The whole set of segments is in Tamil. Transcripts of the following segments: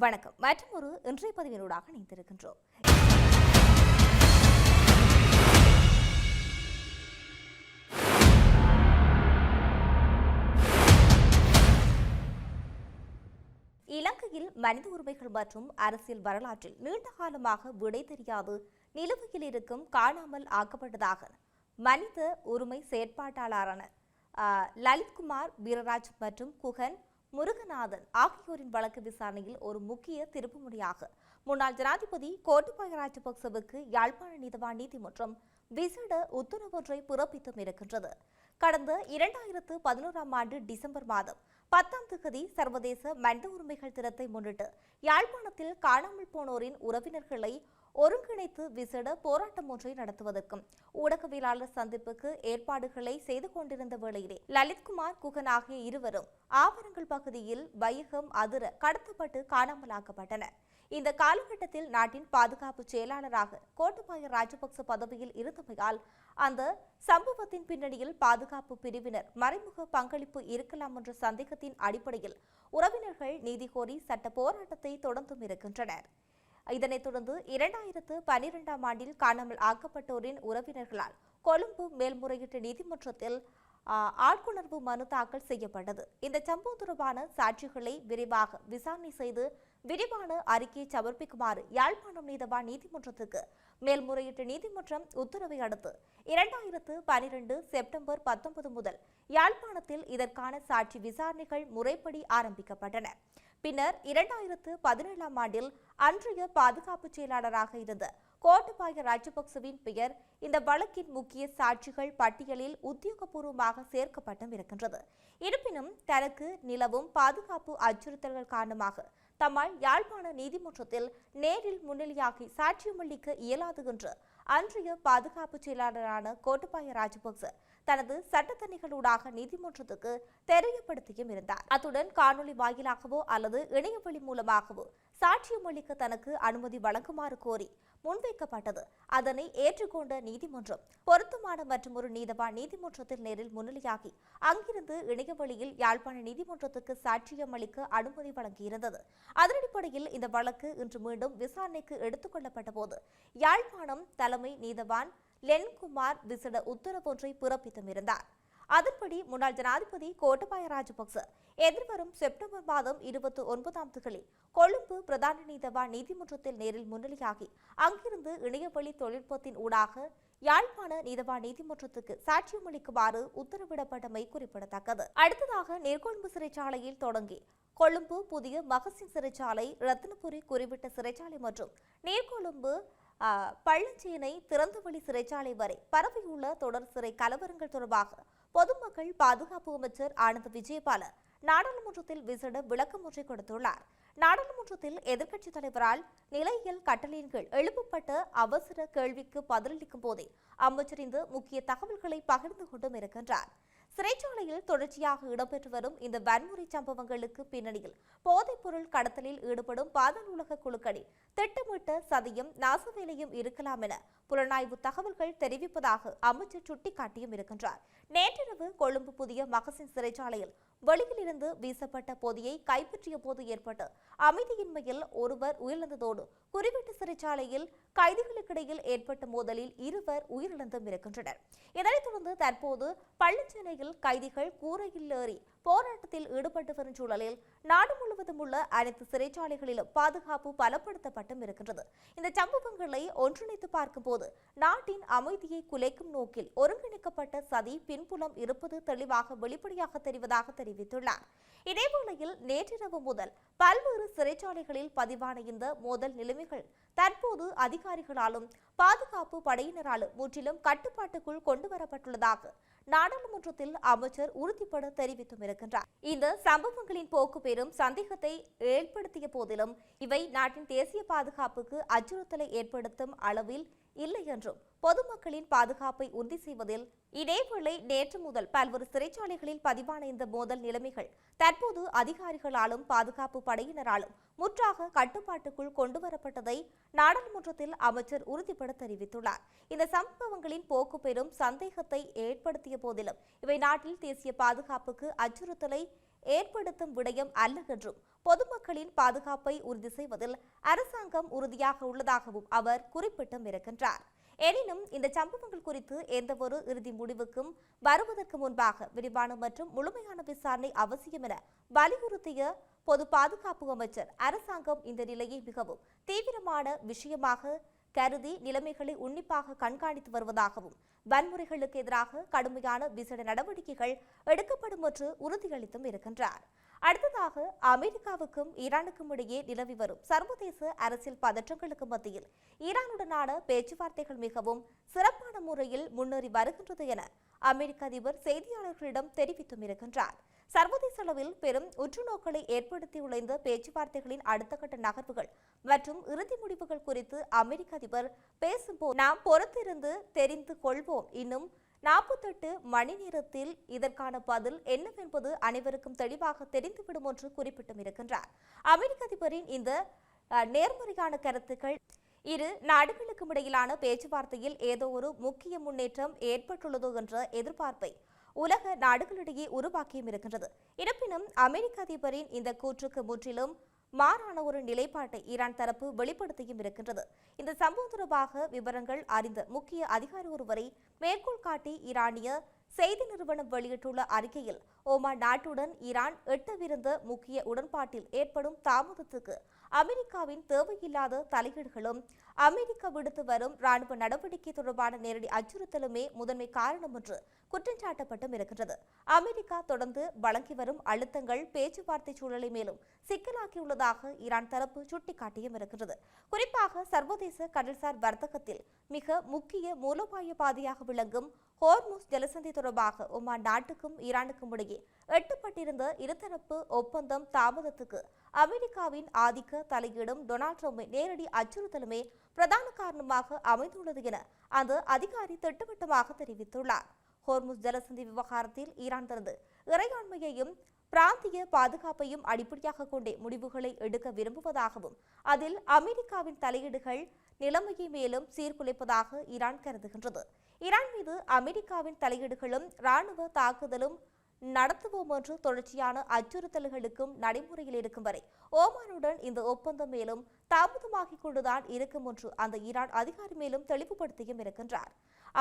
வணக்கம். மற்றும் ஒரு இன்றைய பதிவினூடாக இணைந்திருக்கின்றோம். இலங்கையில் மனித உரிமைகள் மற்றும் அரசியல் வரலாற்றில் நீண்ட காலமாக விடை தெரியாது நிலுவையில் இருக்கும் காணாமல் ஆக்கப்பட்டதாக மனித உரிமை செயற்பாட்டாளரான லலித்குமார் வீரராஜ் மற்றும் குகன் முருகநாதன் ஆகியோரின் வழக்கு விசாரணையில் ஒரு முக்கிய திருப்புமுனையாக முன்னாள் ஜனாதிபதி கோட்டபாய ராஜபக்சவுக்கு யாழ்ப்பாண நீதவான் நீதிமன்றம் விசேட உத்தரவொன்றை பிறப்பித்தும் இருக்கின்றது. கடந்த 2011ஆம் ஆண்டு டிசம்பர் மாதம் 10ஆம் தேதி சர்வதேச மனித உரிமைகள் தினத்தை முன்னிட்டு யாழ்ப்பாணத்தில் காணாமல் போனோரின் உறவினர்களை ஒருங்கிணைத்து விசேட போராட்டம் ஒன்றை நடத்துவதற்கும் ஊடகவியலாளர் சந்திப்புக்கு ஏற்பாடுகளை செய்து கொண்டிருந்த வேளையிலே லலித்குமார் குகன் ஆகிய இருவரும் ஆவரங்கள் பகுதியில் வையகம் அதிர கடத்தப்பட்டு காணாமலாக்கப்பட்டனர். இந்த காலகட்டத்தில் நாட்டின் பாதுகாப்பு செயலாளராக கோட்டபாய ராஜபக்ச பதவியில் இருந்தமையால் அந்த சம்பவத்தின் பின்னணியில் பாதுகாப்பு பிரிவினர் மறைமுக பங்களிப்பு இருக்கலாம் என்ற சந்தேகத்தின் அடிப்படையில் உறவினர்கள் நீதி கோரி சட்ட போராட்டத்தை தொடர்ந்தும் இருக்கின்றனர். இதனைத் தொடர்ந்து 2012ஆம் ஆண்டில் காணாமல் ஆக்கப்பட்டோரின் உறவினர்களால் கொழும்பு மேல்முறையீட்டு நீதிமன்றத்தில் ஆட்கொணர்வு மனு தாக்கல் செய்யப்பட்டது. இந்த சம்பவம் தொடர்பான சாட்சிகளை விரைவாக விசாரணை செய்து விரிவான அறிக்கையை சமர்ப்பிக்குமாறு யாழ்ப்பாணம் நீதவான் நீதிமன்றத்துக்கு மேல்முறையீட்டு நீதிமன்றம் உத்தரவை அடுத்து 2012 செப்டம்பர் 19 முதல் யாழ்ப்பாணத்தில் இதற்கான சாட்சி விசாரணைகள் முறைப்படி ஆரம்பிக்கப்பட்டன. பின்னர் 2017ஆம் ஆண்டில் அன்றைய பாதுகாப்பு செயலாளராக இருந்த கோட்டபாய ராஜபக்சவின் பெயர் இந்த வழக்கின் முக்கிய சாட்சிகள் பட்டியலில் உத்தியோகபூர்வமாக சேர்க்கப்பட்டும் இருக்கின்றது. இருப்பினும் தனக்கு நிலவும் பாதுகாப்பு அச்சுறுத்தல்கள் காரணமாக தம்மால் யாழ்ப்பாண நீதிமன்றத்தில் நேரில் முன்னிலையாகி சாட்சியமளிக்க இயலாது என்று அன்றைய பாதுகாப்பு செயலாளரான கோட்டபாய ராஜபக்ச தனது சட்டத்தணிகளூடாக நீதிமன்றத்துக்கு தெரியப்படுத்தியும் இருந்தார். அத்துடன் காணொலி வாயிலாகவோ அல்லது இணையவழி மூலமாகவோ சாட்சியமளிக்க தனக்கு அனுமதி வழங்குமாறு கோரி முன்வைக்கப்பட்டது. அதனை ஏற்றுக்கொண்ட நீதிமன்றம் பொருத்தமான மற்றும் ஒரு நீதவான் நீதிமன்றத்தில் நேரில் முன்னிலையாகி அங்கிருந்து இணையவழியில் யாழ்ப்பாண நீதிமன்றத்துக்கு சாட்சியம் அளிக்க அனுமதி வழங்கியிருந்தது. அதனடிப்படையில் இந்த வழக்கு இன்று மீண்டும் விசாரணைக்கு எடுத்துக் கொள்ளப்பட்ட போது யாழ்ப்பாணம் தலைமை நீதவான் லென்குமார் விசேட உத்தரவொன்றை பிறப்பித்தும் இருந்தார். அதன்படி முன்னாள் ஜனாதிபதி கோட்டபாய ராஜபக்ச எதிர்வரும் செப்டம்பர் மாதம் 29ஆம் தேதி கொழும்பு பிரதான நீதவான் நீதிமன்றத்தில் நேரில் முன்னிலையாகி அங்கிருந்து இணையவழி தொழில்நுட்பத்தின் ஊடாக யாழ்ப்பாண நீதவான் நீதிமன்றத்துக்கு சாட்சியமளிக்குமாறு உத்தரவிடப்பட்டமை குறிப்பிடத்தக்கது. அடுத்ததாக நீர்கொழும்பு சிறைச்சாலையில் தொடங்கி கொழும்பு புதிய மகசின் சிறைச்சாலை, ரத்தினபுரி குறிப்பிட்ட சிறைச்சாலை மற்றும் நீர்கொழும்பு பள்ளஞ்சேனை திறந்தவெளி சிறைச்சாலை வரை பரவியுள்ள தொடர் சிறை கலவரங்கள் தொடர்பாக பொதுமக்கள் பாதுகாப்பு அமைச்சர் ஆனந்த் விஜயபால நாடாளுமன்றத்தில் விசேட விளக்கம் ஒன்றை கொடுத்துள்ளார். நாடாளுமன்றத்தில் எதிர்க்கட்சித் தலைவரால் நிலையியல் கட்டளையின் கீழ் எழுப்பப்பட்ட அவசர கேள்விக்கு பதிலளிக்கும் போதே அமைச்சர் இந்த முக்கிய தகவல்களை பகிர்ந்து கொண்டும் இருக்கின்றார். சிறைச்சாலையில் தொடர்ச்சியாக இடம்பெற்று வரும் இந்த வன்முறை சம்பவங்களுக்கு பின்னணியில் போதைப்பொருள் கடத்தலில் ஈடுபடும் பாதாள உலக குழுக்களில் திட்டமிட்ட சதியும் நாசவேலையும் இருக்கலாம் என புலனாய்வு தகவல்கள் தெரிவிப்பதாக அமைச்சர் சுட்டிக்காட்டியும் இருக்கின்றார். நேற்றிரவு கொழும்பு புதிய மகசின் சிறைச்சாலையில் வெளியில் இருந்து வீசப்பட்ட பொதியை கைப்பற்றிய போது ஏற்பட்ட அமைதியின்மையில் ஒருவர் உயிரிழந்ததோடு குறிப்பிட்ட சிறைச்சாலையில் கைதிகளுக்கிடையில் ஏற்பட்ட மோதலில் இருவர் உயிரிழந்தும் இருக்கின்றனர். இதனைத் தொடர்ந்து தற்போது பள்ளஞ்சேனையில் கைதிகள் கூரையில் ஏறி போராட்டத்தில் ஈடுபட்டு வரும் சூழலில் நாடு முழுவதும் உள்ள அனைத்து சிறைச்சாலைகளிலும் பாதுகாப்பு பலப்படுத்தப்பட்டும் இருக்கின்றது. இந்த சம்பவங்களை ஒன்றிணைத்து பார்க்கும் போது நாட்டின் அமைதியை குலைக்கும் நோக்கில் ஒருங்கிணைக்கப்பட்ட சதி பின்புலம் இருப்பது தெளிவாக வெளிப்படையாக தெரிவதாக தெரிவித்துள்ளார். இதேவேளையில் நேற்றிரவு முதல் பல்வேறு சிறைச்சாலைகளில் பதிவான இந்த மோதல் நிலைமைகள் தற்போது அதிகாரிகளாலும் பாதுகாப்பு படையினராலும் முற்றிலும் கட்டுப்பாட்டுக்குள் கொண்டுவரப்பட்டுள்ளதாக நாடாளுமன்றத்தில் அமைச்சர் உறுதிபட தெரிவித்தும் இருக்கின்றார். இந்த சம்பவங்களின் போக்கு பெரும் சந்தேகத்தை ஏற்படுத்திய போதிலும் இவை நாட்டின் தேசிய பாதுகாப்புக்கு அச்சுறுத்தலை ஏற்படுத்தும் அளவில் இல்லை என்றும் பொதுமக்களின் பாதுகாப்பை உறுதி செய்வதில் இதேவேளை நேற்று முதல் பல்வேறு சிறைச்சாலைகளில் பதிவான இந்த மோதல் நிலைமைகள் தற்போது அதிகாரிகளாலும் பாதுகாப்பு படையினராலும் முற்றாக கட்டுப்பாட்டுக்குள் கொண்டுவரப்பட்டதை நாடாளுமன்றத்தில் அமைச்சர் உறுதிபட தெரிவித்துள்ளார். இந்த சம்பவங்களின் போக்கு பெரும் சந்தேகத்தை ஏற்படுத்திய போதிலும் இவை நாட்டில் தேசிய பாதுகாப்புக்கு அச்சுறுத்தலை ஏற்படுத்தும் விடயம் அல்ல என்றும் பொதுமக்களின் பாதுகாப்பை உறுதி செய்வதில் அரசாங்கம் உறுதியாக உள்ளதாகவும் அவர் குறிப்பிட்டும் இருக்கின்றார். எனினும் இந்த சம்பவங்கள் குறித்து எந்தவொரு இறுதி முடிவுக்கும் வருவதற்கு முன்பாக விரிவான மற்றும் முழுமையான விசாரணை அவசியம் என வலியுறுத்திய பொது பாதுகாப்பு அமைச்சர் அரசாங்கம் இந்த நிலையை மிகவும் தீவிரமான விஷயமாக கருதி நிலைமைகளை உன்னிப்பாக கண்காணித்து வருவதாகவும் வன்முறைகளுக்கு எதிராக கடுமையான விசேட நடவடிக்கைகள் எடுக்கப்படும் என்று உறுதியளித்தும் இருக்கின்றார். அடுத்ததாக அமெரிக்காவுக்கும் ஈரானுக்கும் இடையே நிலவி வரும் சர்வதேச அரசியல் பதற்றங்களுக்கு மத்தியில் ஈரானுடனான பேச்சுவார்த்தைகள் மிகவும் சிறப்பான முறையில் முன்னேறி வருகின்றது என அமெரிக்க அதிபர் செய்தியாளர்களிடம் தெரிவித்தும் இருக்கின்றார். சர்வதேச அளவில் பெரும் உற்றுநோக்கலை ஏற்படுத்தியுள்ள இந்த பேச்சுவார்த்தைகளின் அடுத்த கட்ட நகர்வுகள் மற்றும் இறுதி முடிவுகள் குறித்து அமெரிக்க அதிபர் பேசும்போது நாம் பொறுத்திருந்து தெரிந்து கொள்வோம். இன்னும் 48 மணி நேரத்தில் இதற்கான பதில் என்னவென்பது அனைவருக்கும் தெளிவாக தெரிந்துவிடும் என்று குறிப்பிட்டும் இருக்கின்றார். அமெரிக்க அதிபரின் இந்த நேர்மறையான கருத்துக்கள் இரு நாடுகளுக்கும் இடையிலான பேச்சுவார்த்தையில் ஏதோ ஒரு முக்கிய முன்னேற்றம் ஏற்பட்டுள்ளதோ என்ற எதிர்பார்ப்பை உலக நாடுகளிடையே உருவாக்கியும் இருக்கின்றது. இருப்பினும் அமெரிக்க அதிபரின் இந்த கூற்றுக்கு முற்றிலும் மாறான ஒரு நிலைப்பாட்டை ஈரான் தரப்பு வெளிப்படுத்தியும் இருக்கின்றது. இந்த சம்பவம் தொடர்பாக விவரங்கள் அறிந்த முக்கிய அதிகாரி ஒருவரை மேற்கோள் காட்டி ஈரானிய செய்தி நிறுவனம் வெளியிட்டுள்ள அறிக்கையில் ஓமான் நாட்டுடன் ஈரான் எட்டவிருந்த முக்கிய உடன்பாட்டில் ஏற்படும் தாமதத்துக்கு அமெரிக்காவின் தேவையில்லாத தலையீடுகளும் அமெரிக்கா விடுத்து வரும் ராணுவ நடவடிக்கை தொடர்பான நேரடி அச்சுறுத்தலுமே முதன்மை காரணம் என்று குற்றஞ்சாட்டப்பட்டும் இருக்கின்றது. அமெரிக்கா தொடர்ந்து வழங்கி வரும் அழுத்தங்கள் பேச்சுவார்த்தை சூழலை மேலும் சிக்கலாக்கியுள்ளதாக ஈரான் தரப்பு சுட்டிக்காட்டியும் இருக்கின்றது. குறிப்பாக சர்வதேச கடல்சார் வர்த்தகத்தில் மிக முக்கிய மூலோபாய பாதையாக விளங்கும் ஹோர்முஸ் ஜலசந்தி தொடர்பாக ஒமான் நாட்டுக்கும் ஈரானுக்கும் இடையே எட்டப்பட்டிருந்த இருதரப்பு ஒப்பந்தம் தாமதத்துக்கு அமெரிக்காவின் ஆதிக்க தலையீடும் டொனால்ட் ட்ரம்பை நேரடி அச்சுறுத்தலுமே பிரதான காரணமாக அமைந்துள்ளது என அந்த அதிகாரி திட்டவட்டமாக தெரிவித்துள்ளார். ஹோர்முஸ் ஜலசந்தி விவகாரத்தில் ஈரான் தனது இறையாண்மையையும் பிராந்திய பாதுகாப்பையும் அடிப்படையாக கொண்டே முடிவுகளை எடுக்க விரும்புவதாகவும் அதில் அமெரிக்காவின் தலையீடுகள் நிலைமையை மேலும் சீர்குலைப்பதாக ஈரான் கருதுகின்றது. ஈரான் மீது அமெரிக்காவின் தலையீடுகளும் இராணுவ தாக்குதலும் நடத்துவோம் என்று தொடர்ச்சியான அச்சுறுத்தல்களுக்கும் நடைமுறையில் இருக்கும் வரை ஓமானுடன் இந்த ஒப்பந்தம் மேலும் தாமதமாகிக் கொண்டுதான் இருக்கும் என்று அந்த ஈரான் அதிகாரி மேலும் தெளிவுபடுத்தியும் இருக்கின்றார்.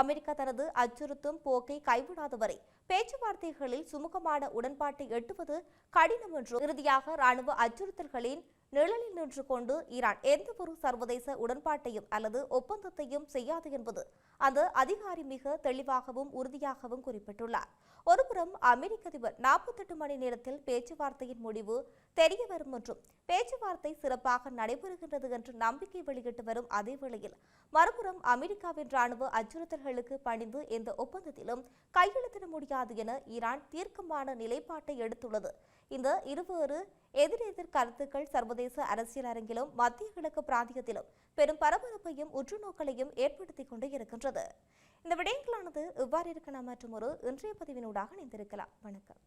அமெரிக்கா தனது அச்சுறுத்தும் போக்கை கைவிடாத வரை பேச்சுவார்த்தைகளில் சுமூகமான உடன்பாட்டை எட்டுவது கடினம் என்றும் இறுதியாக இராணுவ அச்சுறுத்தல்களின் நிழலில் நின்று கொண்டு ஈரான் எந்தவொரு சர்வதேச உடன்பாட்டையும் அல்லது ஒப்பந்தத்தையும் செய்யாது என்பது அந்த அதிகாரி மிக தெளிவாகவும் உறுதியாகவும் குறிப்பிட்டுள்ளார். ஒருபுறம் அமெரிக்க அதிபர் 48 மணி நேரத்தில் பேச்சுவார்த்தையின் முடிவு தெரிய வரும் என்றும் பேச்சுவார்த்தை சிறப்பாக நடைபெறுகின்றது என்று நம்பிக்கை வெளியிட்டு வரும் அதே வேளையில் மறுபுறம் அமெரிக்காவின் ராணுவ அச்சுறுத்தல்களுக்கு பணிந்து எந்த ஒப்பந்தத்திலும் கையெழுத்திட முடியாது என ஈரான் தீர்க்கமான நிலைப்பாட்டை எடுத்துள்ளது. இந்த இருவேறு எதிரெதிர் கருத்துக்கள் சர்வதேச அரசியல் அரங்கிலும் மத்திய கிழக்கு பிராந்தியத்திலும் பெரும் பரபரப்பையும் உற்றுநோக்கலையும் ஏற்படுத்திக் கொண்டே இருக்கின்றது. இந்த விடயங்களானது இவ்வாறு இருக்கலாம் மற்றும் ஒரு இன்றைய பதிவினூடாக இணைந்திருக்கலாம். வணக்கம்.